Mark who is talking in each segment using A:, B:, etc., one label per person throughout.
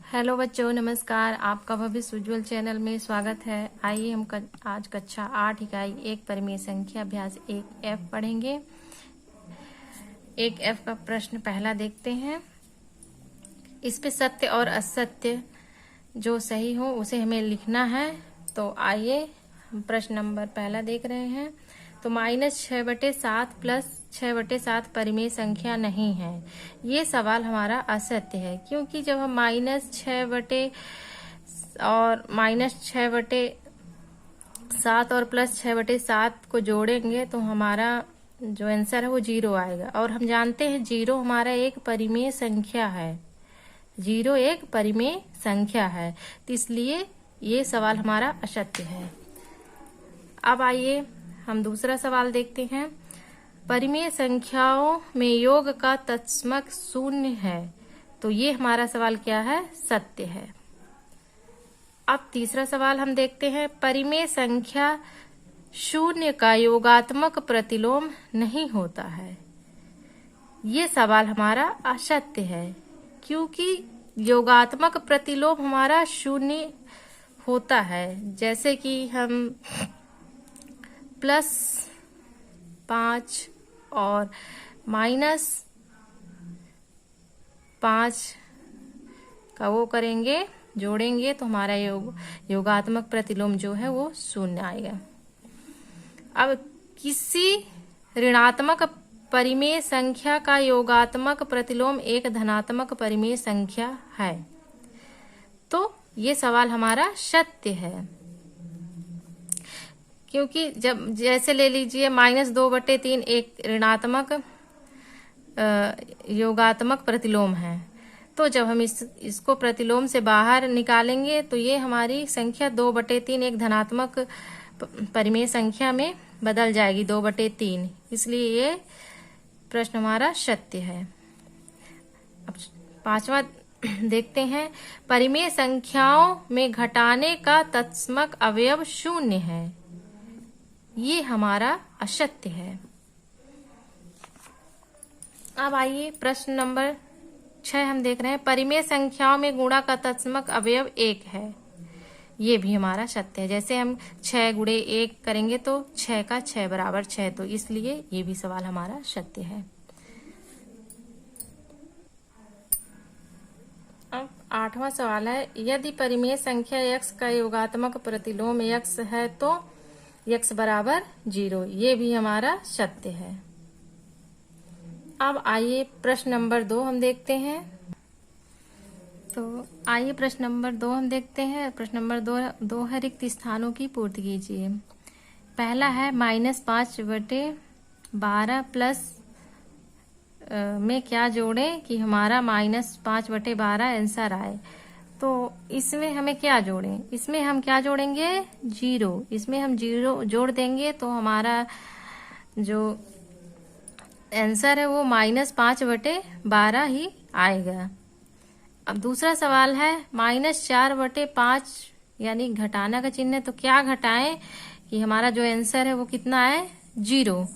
A: Hello बच्चों, नमस्कार। आपका भविष्य उज्ज्वल चैनल में स्वागत है। आइए हम आज कक्षा 8 इकाई 1 परिमेय संख्या अभ्यास 1F पढ़ेंगे। 1F का प्रश्न पहला देखते हैं। इस पे सत्य और असत्य जो सही हो उसे हमें लिखना है। तो आइए हम प्रश्न नंबर पहला देख रहे हैं। तो -6/7 प्लस 6/7 परिमेय संख्या नहीं है। ये सवाल हमारा असत्य है, क्योंकि जब हम -6/7 और +6/7 को जोड़ेंगे तो हमारा जो आंसर है वो 0 आएगा। और हम जानते हैं 0 हमारा एक परिमेय संख्या है। 0 एक परिमेय संख्या है, तो इसलिए ये सवाल हमारा असत्य है। अब आइए हम दूसरा सवाल देखते हैं। परिमेय संख्याओं में योग का तत्समक 0 है, तो ये हमारा सवाल क्या है? सत्य है। अब तीसरा सवाल हम देखते हैं। परिमेय संख्या 0 का योगात्मक प्रतिलोम नहीं होता है। ये सवाल हमारा असत्य है, क्योंकि योगात्मक प्रतिलोम हमारा 0 होता है। जैसे कि हम +5 और -5 का वो करेंगे, जोड़ेंगे तो हमारा योगात्मक प्रतिलोम जो है वो 0 आएगा। अब किसी ऋणात्मक परिमेय संख्या का योगात्मक प्रतिलोम एक धनात्मक परिमेय संख्या है, तो ये सवाल हमारा सत्य है। क्योंकि जब जैसे ले लीजिए -2/3 एक ऋणात्मक योगात्मक प्रतिलोम है, तो जब हम इसको प्रतिलोम से बाहर निकालेंगे तो ये हमारी संख्या 2/3 एक धनात्मक परिमेय संख्या में बदल जाएगी, 2/3। इसलिए ये प्रश्न हमारा सत्य है। अब पांचवा देखते हैं। परिमेय संख्याओं में घटाने का तत्समक अवयव 0 है। ये हमारा असत्य है। अब आइए प्रश्न नंबर 6 हम देख रहे हैं। परिमेय संख्याओं में गुणा का तत्समक अवयव 1 है। ये भी हमारा सत्य है। जैसे हम 6 × 1 करेंगे तो 6 का 6 बराबर 6, तो इसलिए ये भी सवाल हमारा सत्य है। अब 8वां सवाल है। यदि परिमेय संख्या x का योगात्मक प्रतिलोम x है तो x बराबर 0। ये भी हमारा सत्य है। अब आइए प्रश्न नंबर 2 हम देखते हैं। तो आइए प्रश्न नंबर 2 हम देखते हैं। प्रश्न नंबर 2 है रिक्त स्थानों की पूर्ति कीजिए। पहला है -5/12 प्लस में क्या जोड़ें कि हमारा -5/12 आंसर आए। तो इसमें हमें क्या जोड़ें? इसमें हम क्या जोड़ेंगे? 0। इसमें हम 0 जोड़ देंगे तो हमारा जो आंसर है वो -5/12 ही आएगा। अब दूसरा सवाल है -4/5, यानी घटाना का चिन्ह है, तो क्या घटाएं कि हमारा जो आंसर है वो कितना है? 0।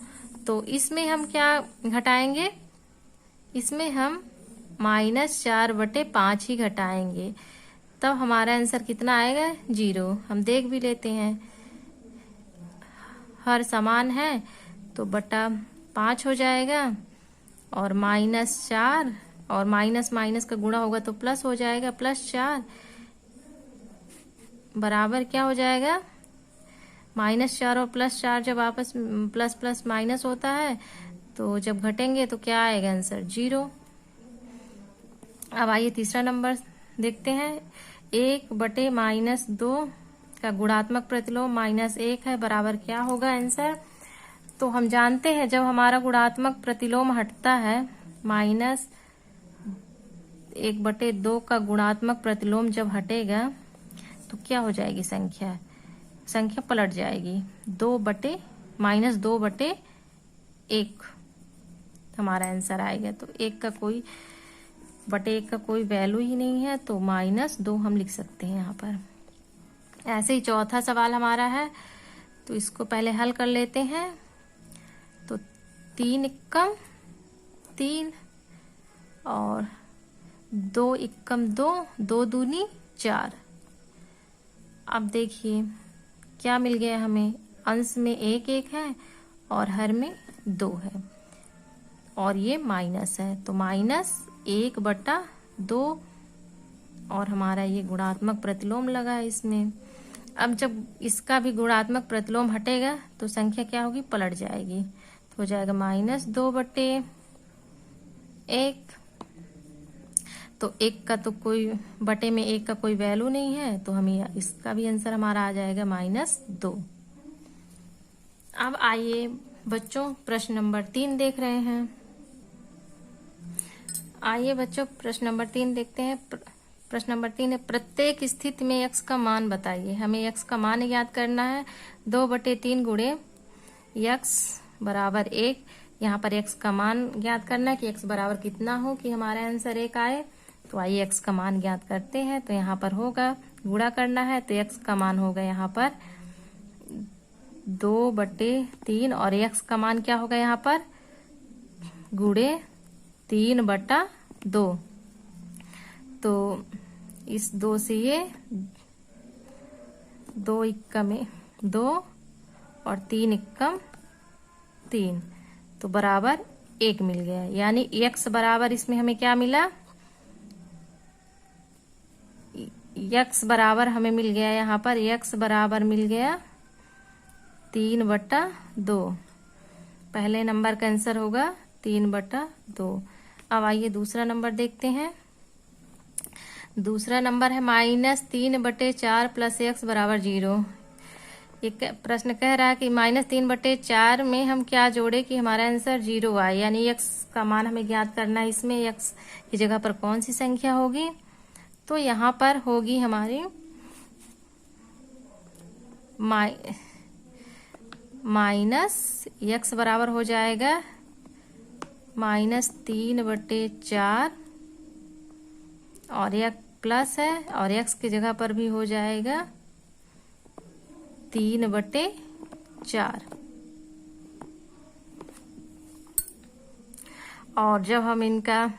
A: तो इसमें हम क्या घटाएंगे? इसमें हम -4/5 ही घटाएंगे, तब हमारा आंसर कितना आएगा? 0। हम देख भी लेते हैं, हर समान है तो बटा 5 हो जाएगा, और -4 और माइनस का गुणा होगा तो प्लस हो जाएगा, +4 बराबर क्या हो जाएगा? -4 और +4 जब आपस प्लस प्लस माइनस होता है तो जब घटेंगे तो क्या आएगा? आंसर 0। अब आइए तीसरा नंबर देखते हैं। 1/-2 का गुणात्मक प्रतिलोम -1 है, बराबर क्या होगा आंसर? तो हम जानते हैं जब हमारा गुणात्मक प्रतिलोम हटता है, -1/2 का गुणात्मक प्रतिलोम जब हटेगा तो क्या हो जाएगी? संख्या पलट जाएगी। -2/1 हमारा आंसर आएगा। तो 1 का कोई वैल्यू ही नहीं है, तो -2 हम लिख सकते हैं यहाँ पर। ऐसे ही चौथा सवाल हमारा है, तो इसको पहले हल कर लेते हैं। तो 3 × 3 और 2 इक्कम 2, 2 दूनी 4। अब देखिए क्या मिल गया हमें, अंश में 1 1 है और हर में 2 है और ये माइनस है, तो -1/2 और हमारा ये गुणात्मक प्रतिलोम लगा है इसमें। अब जब इसका भी गुणात्मक प्रतिलोम हटेगा तो संख्या क्या होगी, पलट जाएगी, तो हो जाएगा -2/1। तो 1 का तो कोई बटे में 1 का कोई वैल्यू नहीं है, तो हमें इसका भी आंसर हमारा आ जाएगा -2। अब आइए बच्चों प्रश्न नंबर 3 देख रहे हैं। आइए बच्चों प्रश्न नंबर 3 देखते हैं। प्रश्न नंबर 3 है, प्रत्येक स्थिति में x का मान बताइए। हमें x का मान याद करना है, 2/3 गुणे x बराबर 1। यहाँ पर x का मान ज्ञात करना है कि x बराबर कितना हो कि हमारा आंसर 1 आए। तो आइए x का मान ज्ञात करते हैं। तो यहाँ पर होगा, गुणा करना है तो x का मान होगा यहाँ पर 2/3 और x का मान क्या होगा यहाँ पर गुणे 3/2। तो इस 2 से ये 2 इक्कम 2 और 3 इक्कम 3, तो बराबर 1 मिल गया। यानी x बराबर इसमें हमें क्या मिला, x बराबर हमें मिल गया, यहाँ पर x बराबर मिल गया 3/2। पहले नंबर का आंसर होगा 3/2। अब आइए दूसरा नंबर देखते हैं। दूसरा नंबर है -3/4 प्लस x बराबर 0। एक प्रश्न कह रहा है कि -3/4 में हम क्या जोड़े कि हमारा आंसर 0 आए, यानी x का मान हमें ज्ञात करना है। इसमें x की जगह पर कौन सी संख्या होगी, तो यहाँ पर होगी हमारी x बराबर हो जाएगा -3/4 और एक प्लस है और x की जगह पर भी हो जाएगा 3/4। और जब हम इनका,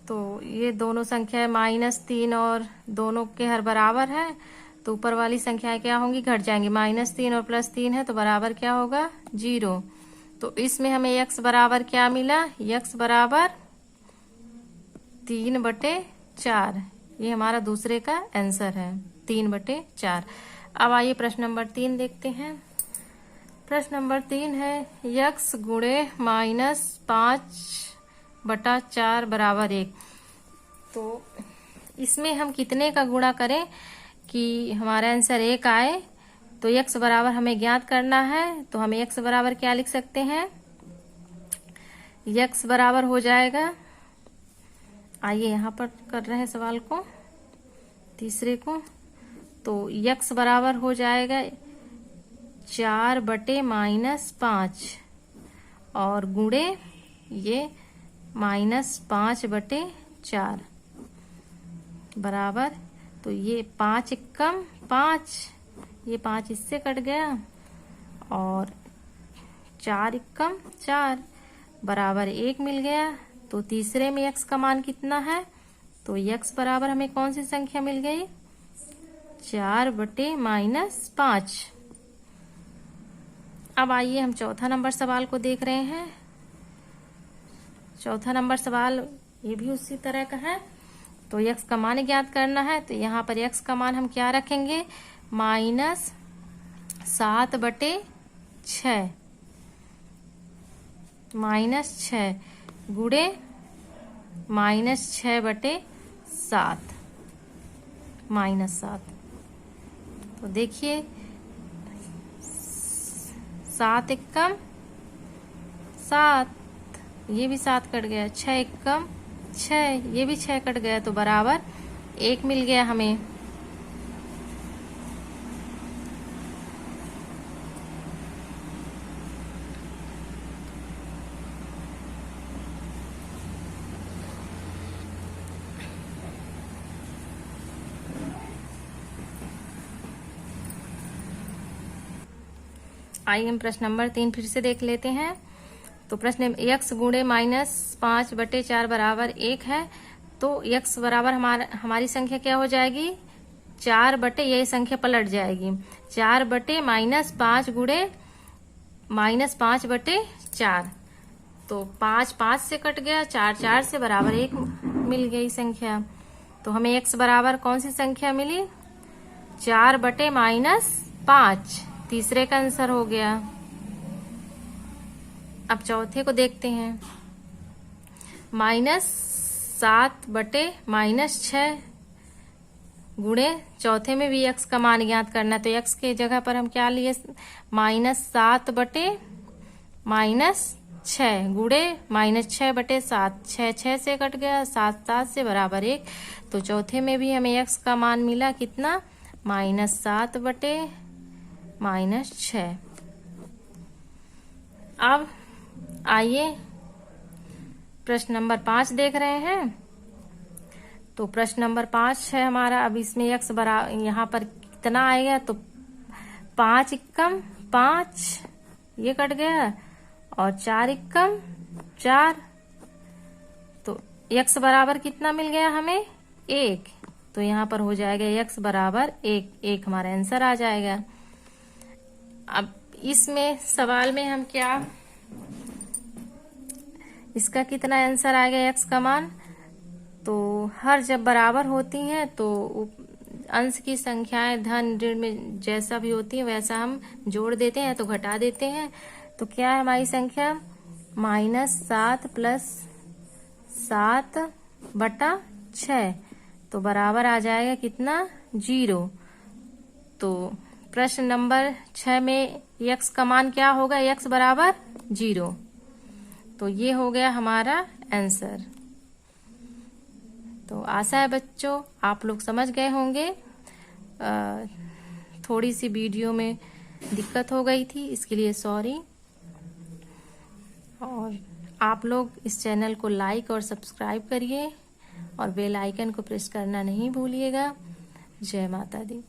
A: तो ये दोनों संख्या -3 और दोनों के हर बराबर है, तो ऊपर वाली संख्याएं क्या होंगी, घट जाएंगी। -3 और +3 है तो बराबर क्या होगा 0। तो इसमें हमें x बराबर क्या मिला, x बराबर 3/4। ये हमारा दूसरे का आंसर है 3/4। अब आइए प्रश्न नंबर 3 देखते हैं। प्रश्न नंबर 3 है, x गुणे -5/4 बराबर 1। तो इसमें हम कितने का गुणा करें कि हमारा आंसर 1 आए, तो x बराबर हमें ज्ञात करना है। तो हमें x बराबर क्या लिख सकते हैं, x बराबर हो जाएगा, आइए यहाँ पर कर रहे हैं सवाल को, तीसरे को। तो x बराबर हो जाएगा 4/-5 और गुणे ये -5/4 बराबर, तो ये 5 इक्कम 5, ये 5 इससे कट गया और 4 इक्कम 4 बराबर 1 मिल गया। तो तीसरे में x का मान कितना है, तो x बराबर हमें कौन सी संख्या मिल गई, 4/-5। अब आइए हम चौथा नंबर सवाल को देख रहे हैं। चौथा नंबर सवाल ये भी उसी तरह का है। तो x का मान ज्ञात करना है, तो यहाँ पर x का मान हम क्या रखेंगे, -7/6 -6 गुणे -6/7 -7। तो देखिए 7 इक्कम 7, ये भी 7 कट गया, 6 इक्कम 6, ये भी 6 कट गया, तो बराबर 1 मिल गया हमें। आइए हम प्रश्न नंबर 3 फिर से देख लेते हैं। तो प्रश्न x गुणे -5/4 बराबर 1 है। तो x बराबर हमारी संख्या क्या हो जाएगी, 4 बटे, यही संख्या पलट जाएगी, 4 बटे -5 गुणे -5 बटे 4। तो 5 5 से कट गया, 4 4 से बराबर 1 मिल गई संख्या। तो हमें x बराबर कौन सी संख्या मिली, 4 बटे -5, तीसरे का आंसर हो गया। अब चौथे को देखते हैं, -7 बटे -6 गुणे, चौथे में भी x का मान ज्ञात करना है। तो x के जगह पर हम क्या लिए, -7 बटे -6 गुणे -6 बटे 7, 6 6 से कट गया, 7 7 से बराबर 1। तो चौथे में भी हमें x का मान मिला कितना, -7 बटे -6। अब आइए प्रश्न नंबर 5 देख रहे हैं। तो प्रश्न नंबर 5 है हमारा। अब इसमें x बराबर यहाँ पर कितना आएगा, तो 5 एकम 5, ये कट गया, और 4 एकम 4। तो x बराबर कितना मिल गया हमें, 1। तो यहाँ पर हो जाएगा x बराबर 1, 1 हमारा आंसर आ जाएगा। अब इसमें सवाल में हम क्या, इसका कितना आंसर आएगा x का मान, तो हर जब बराबर होती हैं तो अंश की संख्याएं धन ऋण में जैसा भी होती है वैसा हम जोड़ देते हैं, तो घटा देते हैं। तो क्या है हमारी संख्या, -7 + 7 बटा 6, तो बराबर आ जाएगा कितना, 0। तो प्रश्न नंबर 6 में x का मान क्या होगा, x बराबर 0। तो ये हो गया हमारा आंसर। तो आशा है बच्चों आप लोग समझ गए होंगे। थोड़ी सी वीडियो में दिक्कत हो गई थी, इसके लिए सॉरी। और आप लोग इस चैनल को लाइक और सब्सक्राइब करिए और बेल आइकन को प्रेस करना नहीं भूलिएगा। जय माता दी।